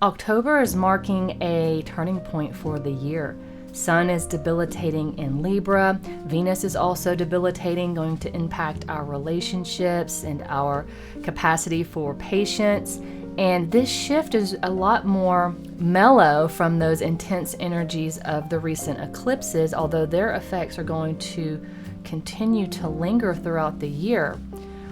October is marking a turning point for the year. Sun is debilitating in Libra. Venus is also debilitating, going to impact our relationships and our capacity for patience. And this shift is a lot more mellow from those intense energies of the recent eclipses, although their effects are going to continue to linger throughout the year.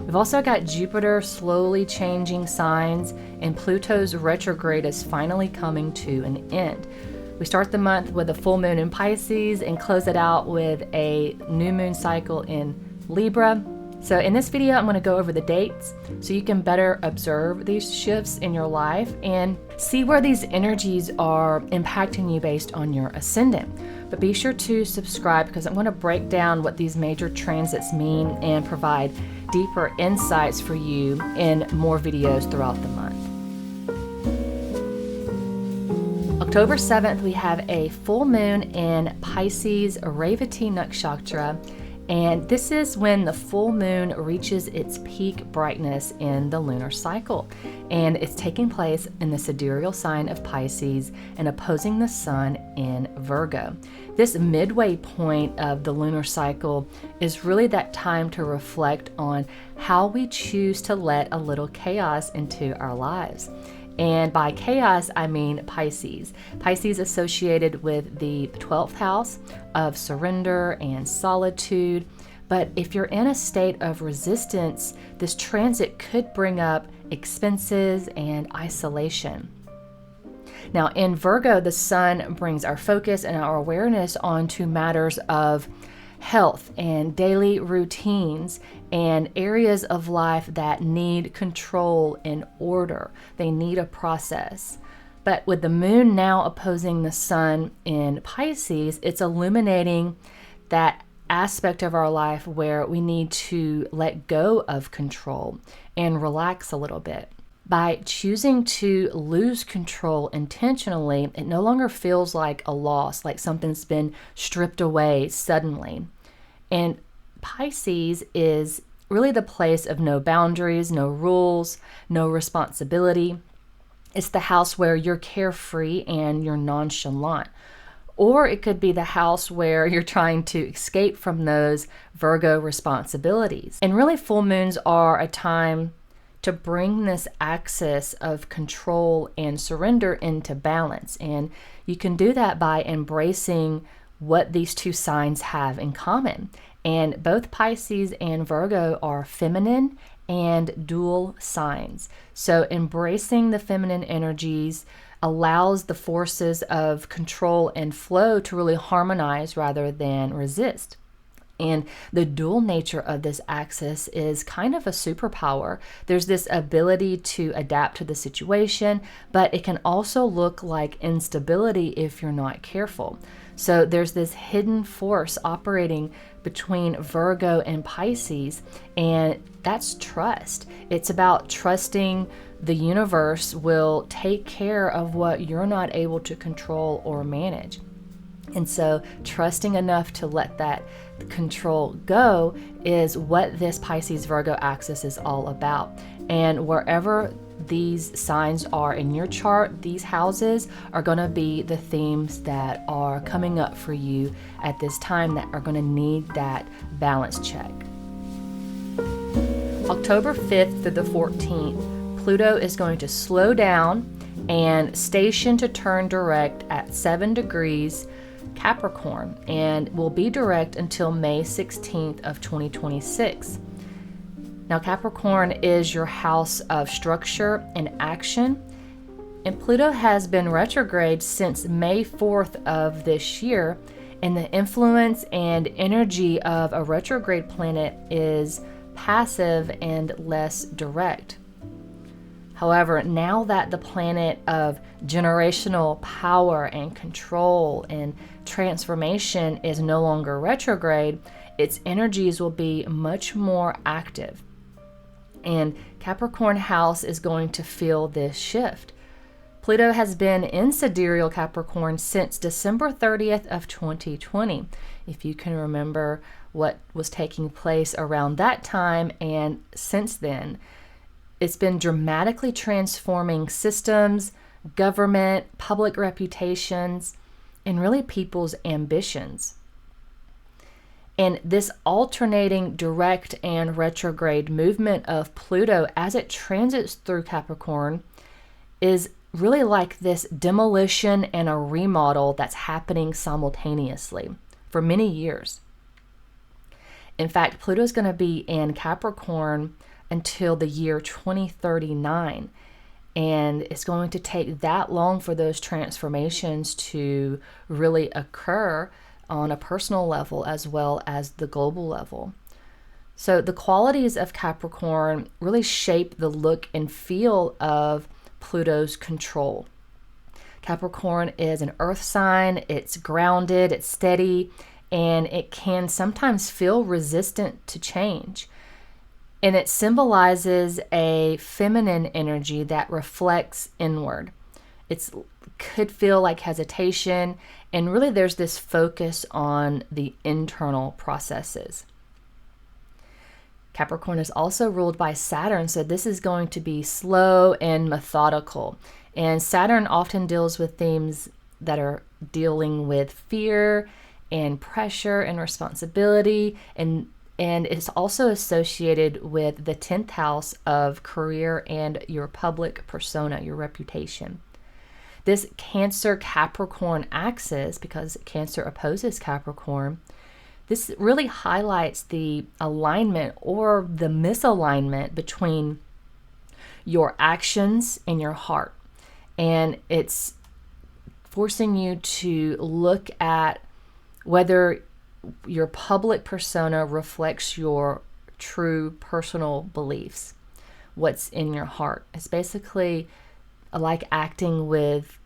We've also got Jupiter slowly changing signs, and Pluto's retrograde is finally coming to an end. We start the month with a full moon in Pisces and close it out with a new moon cycle in Libra. So in this video, I'm going to go over the dates so you can better observe these shifts in your life and see where these energies are impacting you based on your ascendant. But be sure to subscribe because I'm going to break down what these major transits mean and provide deeper insights for you in more videos throughout the month. October 7th, we have a full moon in Pisces, Revati Nakshatra, and this is when the full moon reaches its peak brightness in the lunar cycle. And it's taking place in the sidereal sign of Pisces and opposing the sun in Virgo. This midway point of the lunar cycle is really that time to reflect on how we choose to let a little chaos into our lives. And by chaos, I mean Pisces. Pisces associated with the 12th house of surrender and solitude. But if you're in a state of resistance, this transit could bring up expenses and isolation. Now, in Virgo, the sun brings our focus and our awareness onto matters of health and daily routines and areas of life that need control and order. They need a process. But with the moon now opposing the sun in Pisces, it's illuminating that aspect of our life where we need to let go of control and relax a little bit. By choosing to lose control intentionally, it no longer feels like a loss, like something's been stripped away suddenly. And Pisces is really the place of no boundaries, no rules, no responsibility. It's the house where you're carefree and you're nonchalant. Or it could be the house where you're trying to escape from those Virgo responsibilities. And really, full moons are a time to bring this axis of control and surrender into balance. And you can do that by embracing what these two signs have in common. And both Pisces and Virgo are feminine and dual signs. So embracing the feminine energies allows the forces of control and flow to really harmonize rather than resist. And the dual nature of this axis is kind of a superpower. There's this ability to adapt to the situation, but it can also look like instability if you're not careful. So there's this hidden force operating between Virgo and Pisces, and that's trust. It's about trusting the universe will take care of what you're not able to control or manage. And so trusting enough to let that control go is what this Pisces-Virgo axis is all about. And wherever these signs are in your chart, these houses are going to be the themes that are coming up for you at this time that are going to need that balance check. October 5th through the 14th, Pluto is going to slow down and station to turn direct at 7 degrees Capricorn, and will be direct until May 16th of 2026. Now, Capricorn is your house of structure and action, and Pluto has been retrograde since May 4th of this year, and the influence and energy of a retrograde planet is passive and less direct. However, now that the planet of generational power and control and transformation is no longer retrograde, its energies will be much more active. And Capricorn house is going to feel this shift. Pluto has been in sidereal Capricorn since December 30th of 2020. If you can remember what was taking place around that time and since then, it's been dramatically transforming systems, government, public reputations, and really people's ambitions. And this alternating direct and retrograde movement of Pluto as it transits through Capricorn is really like this demolition and a remodel that's happening simultaneously for many years. In fact, Pluto is going to be in Capricorn until the year 2039. And it's going to take that long for those transformations to really occur on a personal level as well as the global level. So the qualities of Capricorn really shape the look and feel of Pluto's control. Capricorn is an earth sign, it's grounded, it's steady, and it can sometimes feel resistant to change. And it symbolizes a feminine energy that reflects inward. It could feel like hesitation, and really there's this focus on the internal processes. Capricorn is also ruled by Saturn, so this is going to be slow and methodical. And Saturn often deals with themes that are dealing with fear and pressure and responsibility, and it's also associated with the 10th house of career and your public persona, your reputation. This Cancer-Capricorn axis, because Cancer opposes Capricorn, this really highlights the alignment or the misalignment between your actions and your heart. And it's forcing you to look at whether your public persona reflects your true personal beliefs, what's in your heart. It's basically like acting with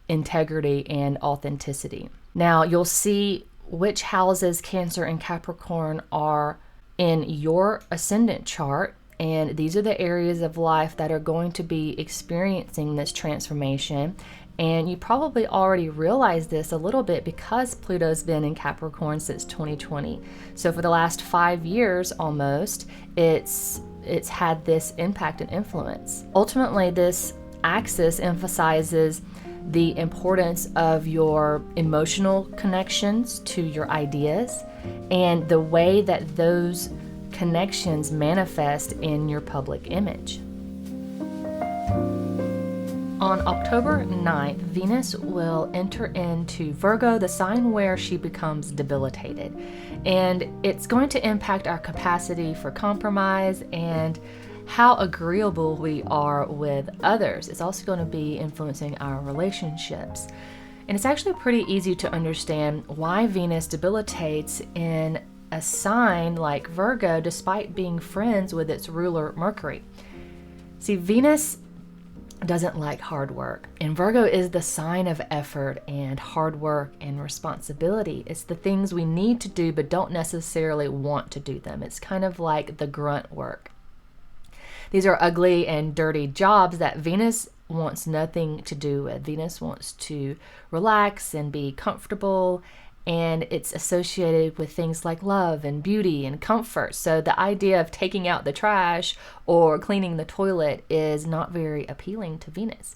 integrity and authenticity. Now, you'll see which houses Cancer and Capricorn are in your ascendant chart, and these are the areas of life that are going to be experiencing this transformation. And you probably already realized this a little bit because Pluto's been in Capricorn since 2020. So for the last 5 years almost, it's had this impact and influence. Ultimately, this axis emphasizes the importance of your emotional connections to your ideas and the way that those connections manifest in your public image. On October 9th, Venus will enter into Virgo, the sign where she becomes debilitated. And it's going to impact our capacity for compromise and how agreeable we are with others. It's also going to be influencing our relationships. And it's actually pretty easy to understand why Venus debilitates in a sign like Virgo despite being friends with its ruler Mercury. See, Venus doesn't like hard work, and Virgo is the sign of effort and hard work and responsibility. It's the things we need to do but don't necessarily want to do them. It's kind of like the grunt work. These are ugly and dirty jobs that Venus wants nothing to do with. Venus wants to relax and be comfortable, and it's associated with things like love and beauty and comfort. So the idea of taking out the trash or cleaning the toilet is not very appealing to Venus.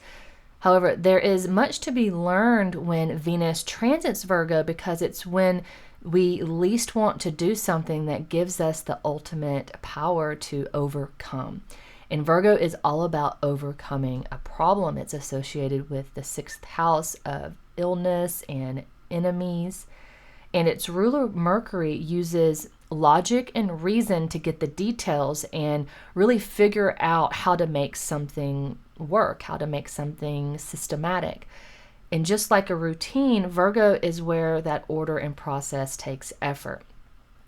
However, there is much to be learned when Venus transits Virgo, because it's when we least want to do something that gives us the ultimate power to overcome. And Virgo is all about overcoming a problem. It's associated with the 6th house of illness and enemies. And its ruler Mercury uses logic and reason to get the details and really figure out how to make something work, how to make something systematic. And just like a routine, Virgo is where that order and process takes effort.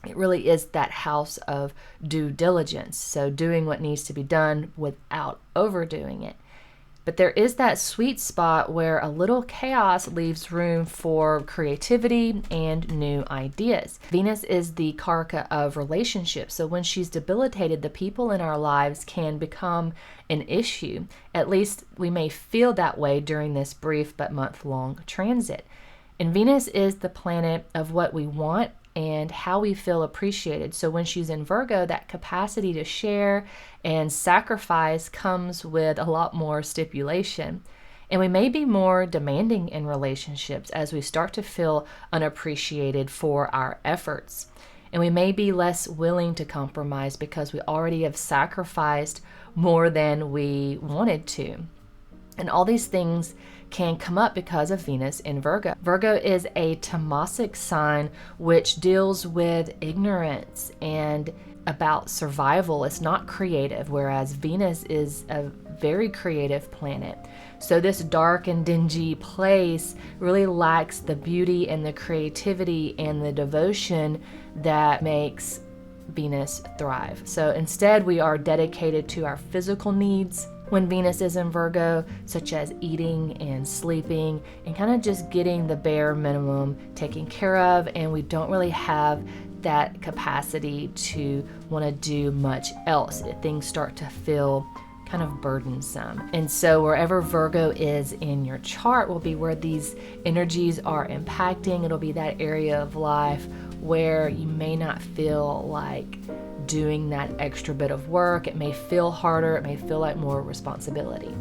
It really is that house of due diligence, so doing what needs to be done without overdoing it. But there is that sweet spot where a little chaos leaves room for creativity and new ideas. Venus is the karaka of relationships, so when she's debilitated, the people in our lives can become an issue. At least we may feel that way during this brief but month-long transit. And Venus is the planet of what we want and how we feel appreciated. So when she's in Virgo, that capacity to share and sacrifice comes with a lot more stipulation. And we may be more demanding in relationships as we start to feel unappreciated for our efforts. And we may be less willing to compromise because we already have sacrificed more than we wanted to. And all these things can come up because of Venus in Virgo. Virgo is a tamasic sign which deals with ignorance and about survival. It's not creative, whereas Venus is a very creative planet. So this dark and dingy place really lacks the beauty and the creativity and the devotion that makes Venus thrive. So instead, we are dedicated to our physical needs when Venus is in Virgo, such as eating and sleeping and kind of just getting the bare minimum taken care of, and we don't really have that capacity to want to do much else. Things start to feel kind of burdensome. And so wherever Virgo is in your chart will be where these energies are impacting. It'll be that area of life where you may not feel like doing that extra bit of work. It may feel harder. It may feel like more responsibility.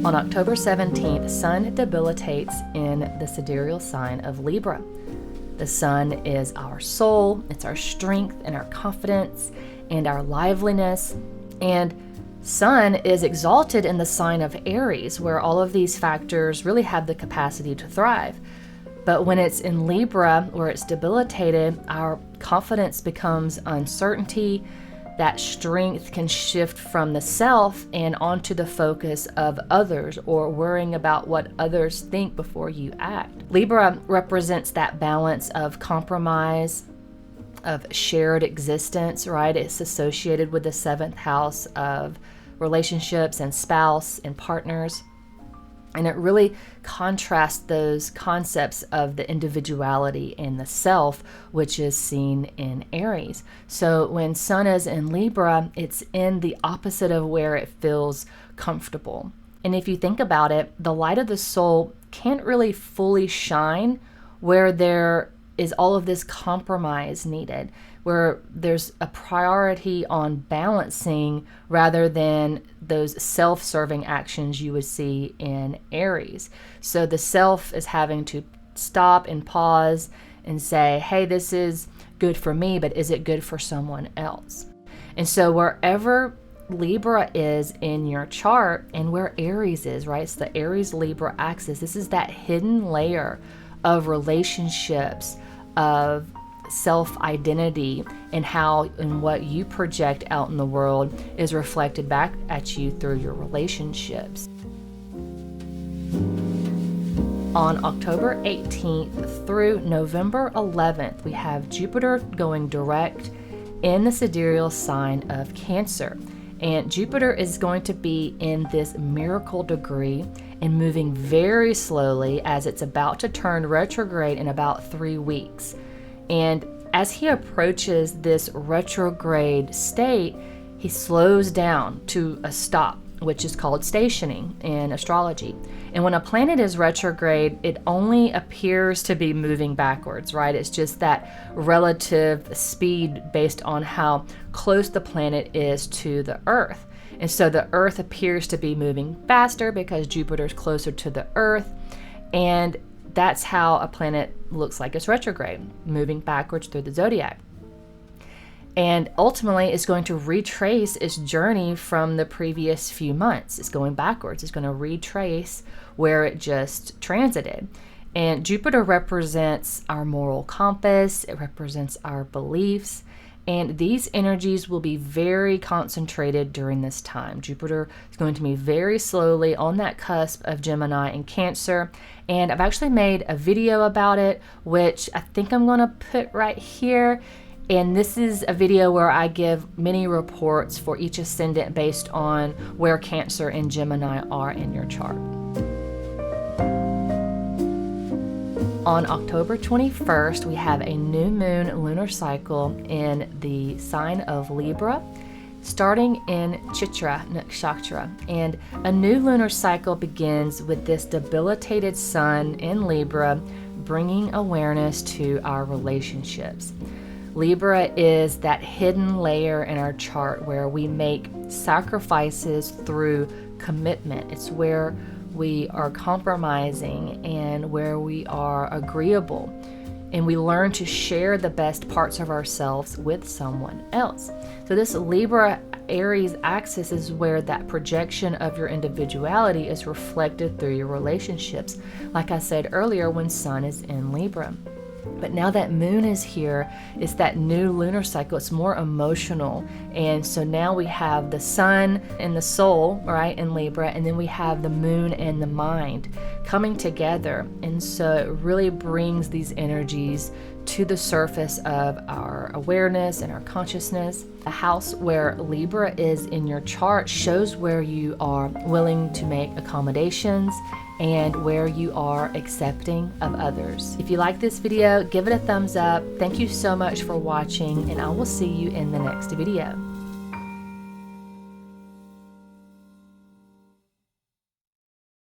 On October 17th, Sun debilitates in the sidereal sign of Libra. The Sun is our soul, it's our strength and our confidence and our liveliness. And Sun is exalted in the sign of Aries, where all of these factors really have the capacity to thrive. But when it's in Libra, where it's debilitated, our confidence becomes uncertainty. That strength can shift from the self and onto the focus of others, or worrying about what others think before you act. Libra represents that balance of compromise, of shared existence, right? It's associated with the 7th house of relationships and spouse and partners. And it really contrasts those concepts of the individuality and the self, which is seen in Aries. So when Sun is in Libra, it's in the opposite of where it feels comfortable. And if you think about it, the light of the soul can't really fully shine where there is all of this compromise needed, where there's a priority on balancing rather than those self-serving actions you would see in Aries. So the self is having to stop and pause and say, hey, this is good for me, but is it good for someone else? And so wherever Libra is in your chart and where Aries is, right? It's the Aries-Libra axis. This is that hidden layer of relationships, of self-identity, and how and what you project out in the world is reflected back at you through your relationships. On October 18th through November 11th, we have Jupiter going direct in the sidereal sign of Cancer. And Jupiter is going to be in this miracle degree and moving very slowly as it's about to turn retrograde in about 3 weeks. And as he approaches this retrograde state, he slows down to a stop, which is called stationing in astrology. And when a planet is retrograde, it only appears to be moving backwards, right? It's just that relative speed based on how close the planet is to the Earth. And so the Earth appears to be moving faster because Jupiter is closer to the Earth. And that's how a planet looks like it's retrograde, moving backwards through the zodiac. And ultimately, it's going to retrace its journey from the previous few months. It's going backwards. It's going to retrace where it just transited. And Jupiter represents our moral compass. It represents our beliefs. And these energies will be very concentrated during this time. Jupiter is going to be very slowly on that cusp of Gemini and Cancer. And I've actually made a video about it, which I think I'm going to put right here. And this is a video where I give mini reports for each ascendant based on where Cancer and Gemini are in your chart. On October 21st, we have a new moon lunar cycle in the sign of Libra, starting in Chitra Nakshatra. And a new lunar cycle begins with this debilitated sun in Libra, bringing awareness to our relationships. Libra is that hidden layer in our chart where we make sacrifices through commitment. It's where we are compromising and where we are agreeable. And we learn to share the best parts of ourselves with someone else. So this Libra Aries axis is where that projection of your individuality is reflected through your relationships. Like I said earlier, when Sun is in Libra. But now that moon is here, it's that new lunar cycle. It's more emotional. And so now we have the sun and the soul, right, in Libra, and then we have the moon and the mind coming together. And so it really brings these energies to the surface of our awareness and our consciousness. A house where Libra is in your chart shows where you are willing to make accommodations and where you are accepting of others. If you like this video, give it a thumbs up. Thank you so much for watching, and I will see you in the next video.